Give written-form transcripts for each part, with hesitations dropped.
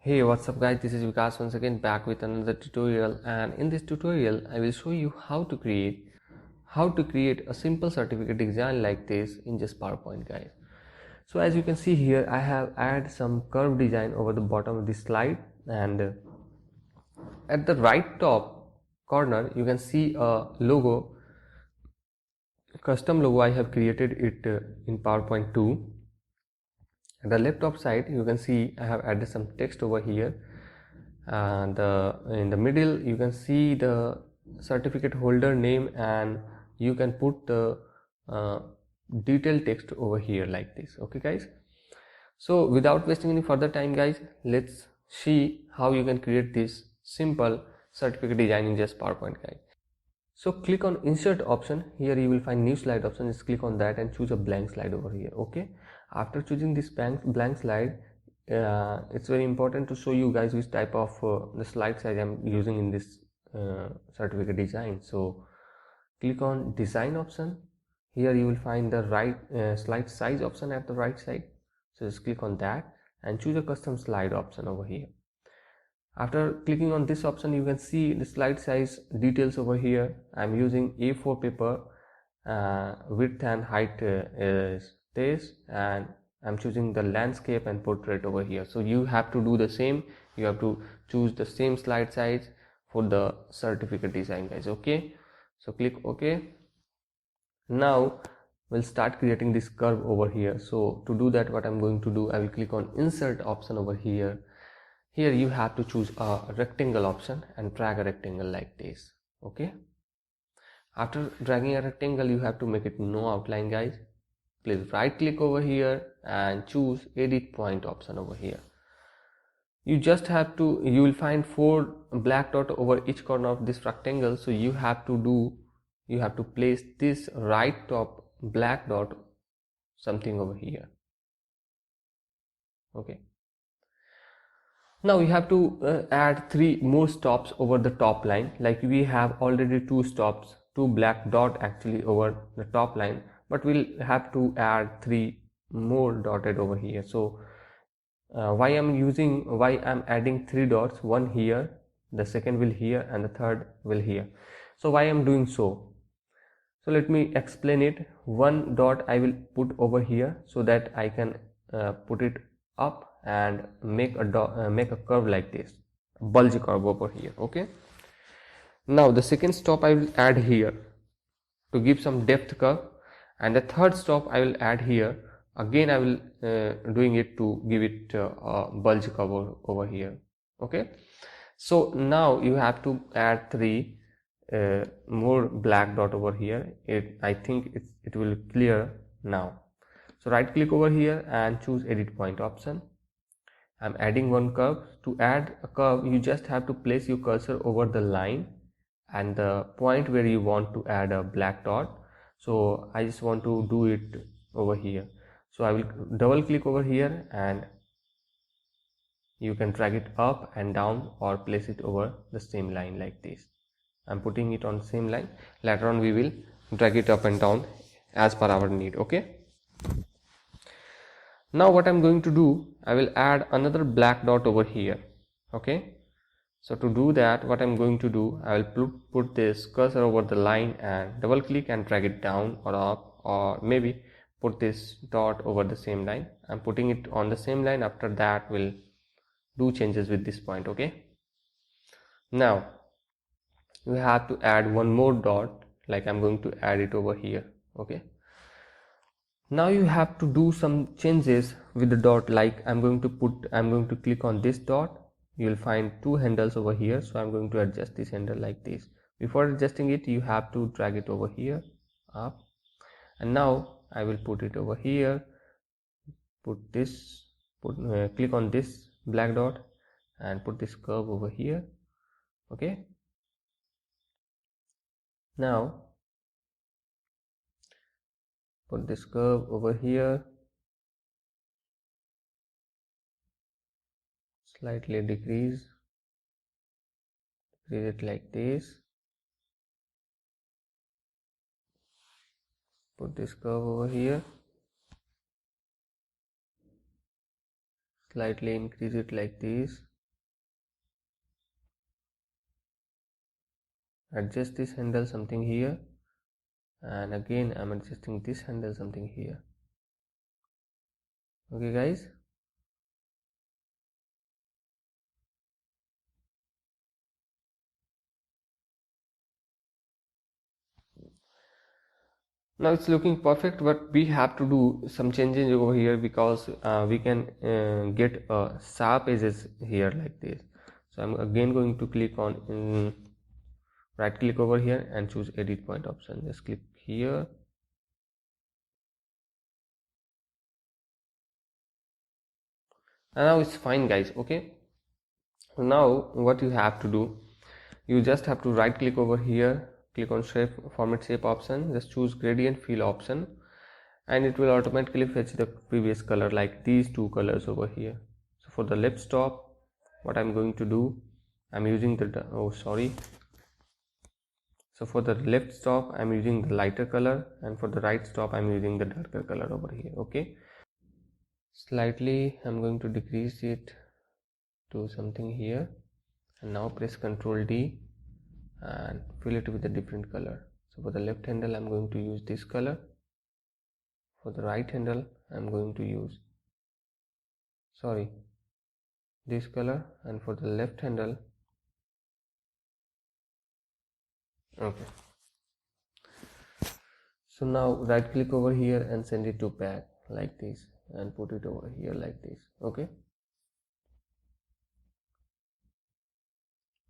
Hey, what's up guys, this is Vikas once again back with another tutorial, and in this tutorial I will show you how to create a simple certificate design like this in just PowerPoint guys. So as you can see here, I have added some curve design over the bottom of this slide, and at the right top corner you can see a logo, custom logo. I have created it in PowerPoint 2. At the left top side you can see I have added some text over here, and in the middle you can see the certificate holder name, and you can put the uh, detailed text over here like this. Okay guys, so without wasting any further time guys, let's see how you can create this simple certificate design in just PowerPoint guys. So click on insert option. Here you will find new slide option. Just click on that and choose a blank slide over here. Okay, after choosing this blank slide, it's very important to show you guys which type of the slide size I'm using in this certificate design. So click on design option. Here you will find the right slide size option at the right side. So just click on that and choose a custom slide option over here. After clicking on this option, you can see the slide size details over here. I'm using A4 paper, width and height is this, and I'm choosing the landscape and portrait over here. So you have to do the same. You have to choose the same slide size for the certificate design guys. Okay, so click OK. Now we'll start creating this curve over here. So to do that, what I'm going to do, I will click on insert option over here. Here you have to choose a rectangle option and drag a rectangle like this. Okay, after dragging a rectangle you have to make it no outline guys. Please right click over here and choose edit point option over here. You just have to, you will find 4 black dot over each corner of this rectangle. So you have to place this right top black dot something over here. Okay, now we have to add 3 more stops over the top line. Like we have already 2 stops, 2 black dot actually over the top line, but we'll have to add 3 more dotted over here. So why I'm adding 3 dots, one here, the second will here, and the third will here. So why I'm doing so? So let me explain it. One dot I will put over here so that I can put it up and make a curve like this, a bulge curve over here. Okay, now the second stop I will add here to give some depth curve, and the third stop I will add here. Again I will doing it to give it a bulge curve over here. Okay, so now you have to add 3 more black dot over here. I think it will clear now. So right click over here and choose edit point option. I'm adding one curve. To add a curve you just have to place your cursor over the line and the point where you want to add a black dot. So I just want to do it over here. So I will double click over here and you can drag it up and down or place it over the same line like this. I'm putting it on the same line. Later on we will drag it up and down as per our need. Okay, now what I'm going to do, I will add another black dot over here. Okay, so to do that, what I'm going to do, I will put this cursor over the line and double click and drag it down or up, or maybe put this dot over the same line. I'm putting it on the same line. After that we'll do changes with this point. Okay, now you have to add one more dot, like I'm going to add it over here. Okay, now you have to do some changes with the dot. Like I'm going to click on this dot. You will find 2 handles over here, so I'm going to adjust this handle like this. Before adjusting it you have to drag it over here up, and now I will put it over here, click on this black dot and put this curve over here. Okay, now put this curve over here, slightly decrease it like this, put this curve over here, slightly increase it like this, adjust this handle something here, and again I'm adjusting this handle something here. Okay guys, now it's looking perfect, but we have to do some changes over here because we can get sharp edges here like this. So I'm again going to click on right click over here and choose edit point option. Just click here, and now it's fine guys. Okay, now what you have to do, you just have to right click over here, click on shape, format shape option, just choose gradient fill option, and it will automatically fetch the previous color like these two colors over here. So for the left stop, what I'm going to do, I'm using the so for the left stop I'm using the lighter color, and for the right stop I'm using the darker color over here. Okay, slightly I'm going to decrease it to something here, and now press Ctrl D and fill it with a different color. So for the left handle I'm going to use this color, for the right handle I'm going to use this color, and for the left handle, okay. So now right click over here and send it to back like this, and put it over here like this. Okay,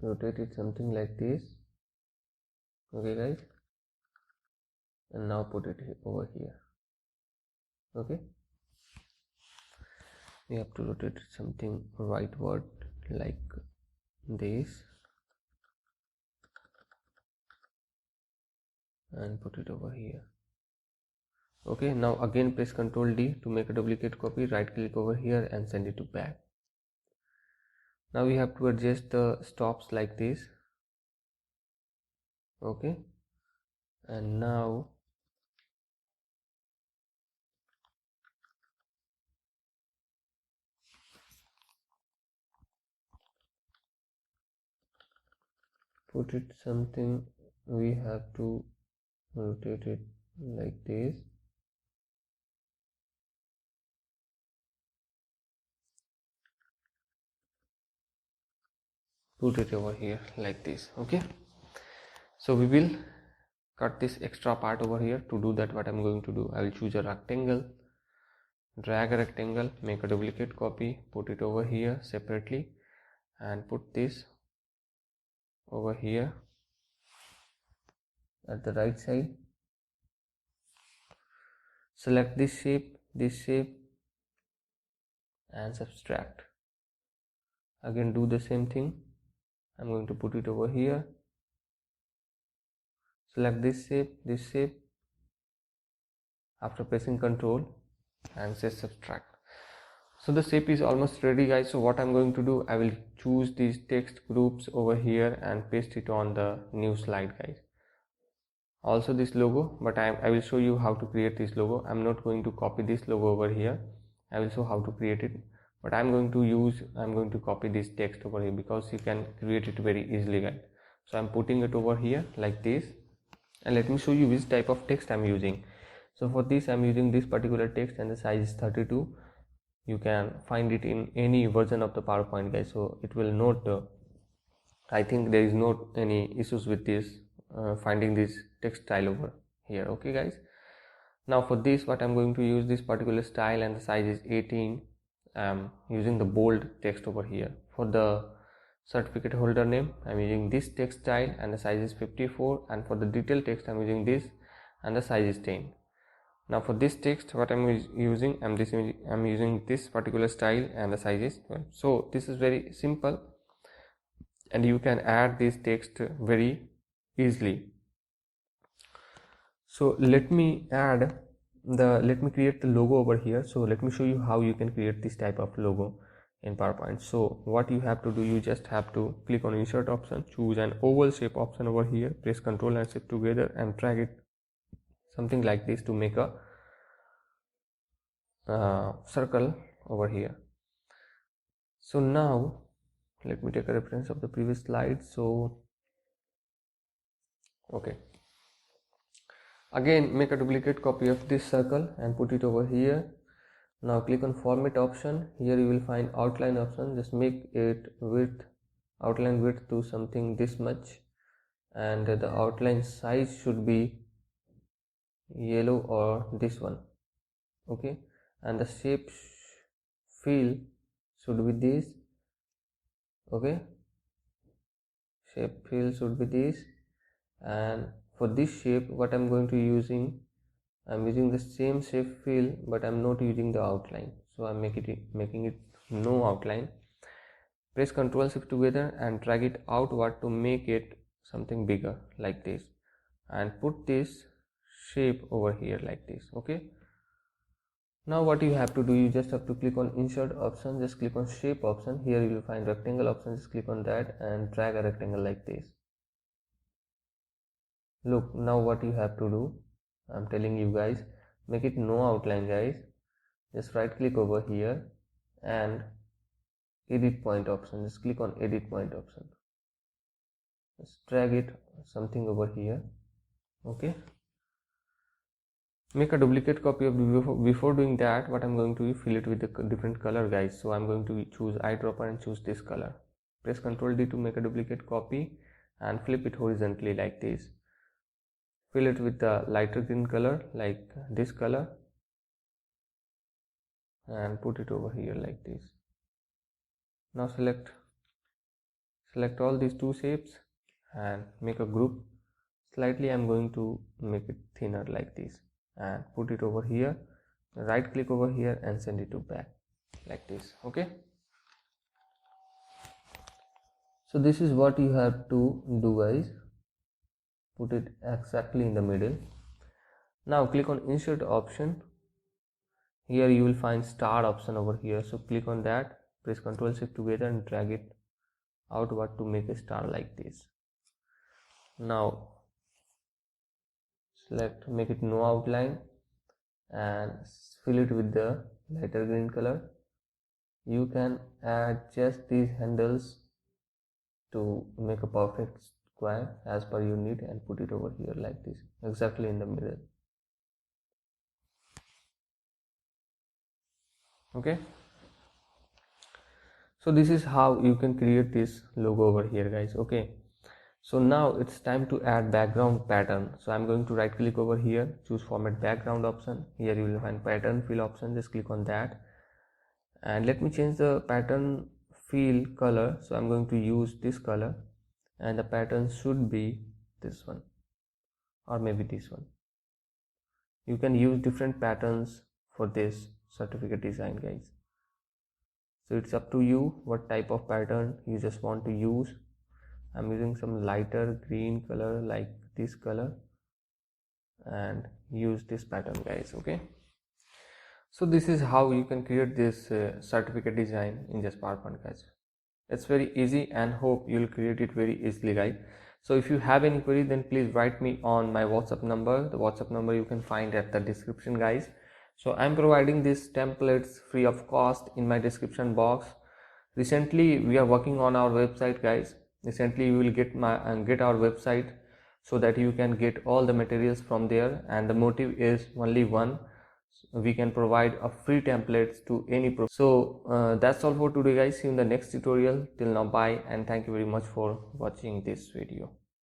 rotate it something like this. Okay guys, and now put it over here. Okay, we have to rotate it something rightward like this, and put it over here. Okay, now again press Ctrl D to make a duplicate copy, right click over here and send it to back. Now we have to adjust the stops like this. Okay, and now put it something, we have to rotate it like this. Put it over here like this. Okay, so we will cut this extra part over here. To do that, what I'm going to do, I will choose a rectangle, drag a rectangle, make a duplicate copy, put it over here separately, and put this over here at the right side. Select this shape and subtract. Again do the same thing. I'm going to put it over here, select this shape after pressing Ctrl and say subtract. So the shape is almost ready guys. So what I'm going to do, I will choose these text groups over here and paste it on the new slide guys. Also this logo, but I will show you how to create this logo. I'm not going to copy this logo over here. I will show how to create it, but I'm going to copy this text over here because you can create it very easily guys. So I'm putting it over here like this, and let me show you which type of text I'm using. So for this I'm using this particular text, and the size is 32. You can find it in any version of the PowerPoint guys, so it will not I think there is not any issues with this finding this text style over here. Okay guys, now for this what I'm going to use this particular style, and the size is 18. I'm using the bold text over here. For the certificate holder name I'm using this text style, and the size is 54, and for the detail text I'm using this, and the size is 10. Now for this text what I'm using, I'm using this particular style, and the size is 12. So this is very simple, and you can add this text very easily. So let me create the logo over here. So let me show you how you can create this type of logo in PowerPoint. So what you have to do, you just have to click on insert option, choose an oval shape option over here, press Ctrl and Shift together and drag it something like this to make a circle over here. So now let me take a reference of the previous slide. So Okay, again make a duplicate copy of this circle and put it over here. Now click on format option. Here you will find outline option. Just make it width, outline width to something this much, and the outline size should be yellow or this one. Okay, and the shape fill should be this. Okay, shape fill should be this, and for this shape what I'm going to I'm using the same shape fill, but I'm not using the outline, so I'm making it no outline. Press Ctrl Shift together and drag it outward to make it something bigger like this, and put this shape over here like this. Okay, now what you have to do, you just have to click on insert option, just click on shape option. Here you will find rectangle option, just click on that and drag a rectangle like this. Look, now what you have to do, I'm telling you guys, make it no outline guys. Just right click over here and edit point option, just click on edit point option, just drag it something over here. Okay, make a duplicate copy of the before doing that what I'm going to fill it with a different color guys. So I'm going to choose eyedropper and choose this color. Press Ctrl D to make a duplicate copy and flip it horizontally like this. Fill it with the lighter green color like this color and put it over here like this. Now select all these two shapes and make a group. Slightly I'm going to make it thinner like this and put it over here. Right click over here and send it to back like this. Okay, so this is what you have to do guys. Put it exactly in the middle. Now click on insert option. Here you will find star option over here, so click on that, press Ctrl Shift together and drag it outward to make a star like this. Now select, make it no outline and fill it with the lighter green color. You can add just these handles to make a perfect square as per your need and put it over here like this, exactly in the middle. Okay, so this is how you can create this logo over here guys. Okay, so now it's time to add background pattern. So I'm going to right click over here, choose format background option. Here you will find pattern fill option, just click on that and let me change the pattern fill color. So I'm going to use this color and the pattern should be this one or maybe this one. You can use different patterns for this certificate design guys, so it's up to you what type of pattern you just want to use. I'm using some lighter green color like this color and use this pattern guys. Okay, so this is how you can create this certificate design in just PowerPoint guys. It's very easy and hope you'll create it very easily guys. So if you have any query, then please write me on my WhatsApp number. The WhatsApp number you can find at the description guys. So I'm providing these templates free of cost in my description box. Recently we are working on our website guys. Recently you will get our website so that you can get all the materials from there, and the motive is only one: we can provide a free templates to any so that's all for today guys. See you in the next tutorial. Till now, bye and thank you very much for watching this video.